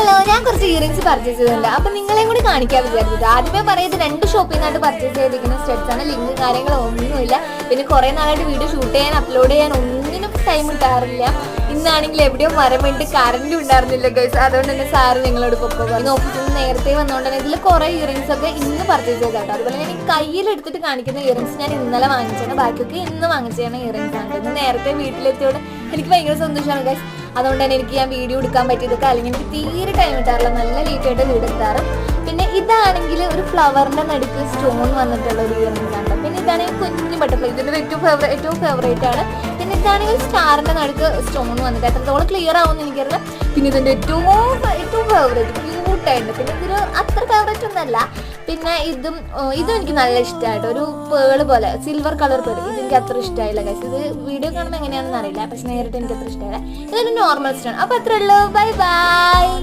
Hello, ഞാൻ കുറച്ച് earrings purchase ചെയ്തിട്ടുണ്ട്. അപ്പൊ നിങ്ങളെയും കൂടി കാണിക്കാൻ വിചാരിച്ചിട്ട് ആദ്യമേ പറയുന്നത് 2 ഷോപ്പിൽ നിന്നായിട്ട് പർച്ചേസ് ചെയ്തിരിക്കുന്ന സ്റ്റെഡ്സ് ആണ്. ലിങ്ക് കാര്യങ്ങളോ ഒന്നുമില്ല. പിന്നെ കുറെ നാളായിട്ട് വീഡിയോ ഷൂട്ട് ചെയ്യാൻ അപ്ലോഡ് ചെയ്യാൻ ഒന്നിനും ടൈം കിട്ടാറില്ല. ഇന്നാണെങ്കിൽ എവിടെയോ മരം വേണ്ടി കറന്റ് ഉണ്ടായിരുന്നില്ല ഗൈസ്. അതുകൊണ്ട് തന്നെ സാറ് ഞങ്ങളോട് പൊക്കോന്ന് ഓഫീസിൽ നിന്ന് നേരത്തെ വന്നുകൊണ്ട് തന്നെ ഇതിൽ കുറെ ഇയറിംഗ്സ് ഒക്കെ ഇന്ന് പർച്ചേസ് ചെയ്താട്ടോ. അതുപോലെ ഞാൻ ഈ കയ്യിലെടുത്തിട്ട് കാണിക്കുന്ന ഇയറിംഗ്സ് ഞാൻ ഇന്നലെ വാങ്ങിച്ചാണ്. ബാക്കിയൊക്കെ ഇന്ന് വാങ്ങിച്ചാണ് ഇയറിംഗ്സ് ആണ്. ഇന്ന് നേരത്തെ വീട്ടിലെത്തിയോടെ എനിക്ക് ഭയങ്കര സന്തോഷമാണ് ഗൈസ്. അതുകൊണ്ട് തന്നെ എനിക്ക് ഞാൻ വീഡിയോ എടുക്കാൻ പറ്റിയതൊക്കെ, അല്ലെങ്കിൽ എനിക്ക് തീരെ ടൈം കിട്ടാറില്ല. നല്ല ലേറ്റായിട്ട് വീട് എത്താറ്. പിന്നെ ഇതാണെങ്കിൽ ഒരു ഫ്ലവറിന്റെ നടുക്ക് സ്റ്റോൺ വന്നിട്ടുള്ള ഒരു ഇയറിംഗ്സ് ആണ്. പിന്നെ ഇതാണെങ്കിൽ കുഞ്ഞു ബട്ടർഫ്ലൈ, ഇതിന്റെ ഏറ്റവും ഫേവറേറ്റ് ആണ്. പിന്നെ ഇതാണെങ്കിൽ സ്റ്റാറിന്റെ നടുക്ക് സ്റ്റോൺ വന്നിട്ട് എത്രത്തോളം ക്ലിയർ ആവുമെന്ന് എനിക്കറിയില്ല. പിന്നെ ഇതിന്റെ ഏറ്റവും ഫേവറേറ്റ് ക്യൂട്ടായിട്ട്, പിന്നെ ഇതൊരു അത്ര ഫേവറേറ്റ് ഒന്നല്ല. പിന്നെ ഇതും എനിക്ക് നല്ല ഇഷ്ടമായിട്ട് ഒരു പേള് പോലെ സിൽവർ കളർ പേള്, ഇതെനിക്ക് അത്ര ഇഷ്ടമായില്ല ഗൈസ്. ഇത് വീഡിയോ കാണുമ്പോൾ എങ്ങനെയാണെന്ന് അറിയില്ല, പക്ഷെ നേരിട്ട് എനിക്ക് അത്ര ഇഷ്ടമായില്ല. ഇതൊരു നോർമൽ സ്റ്റോൺ. അപ്പൊ അത്രേ ഉള്ളൂ. Bye bye.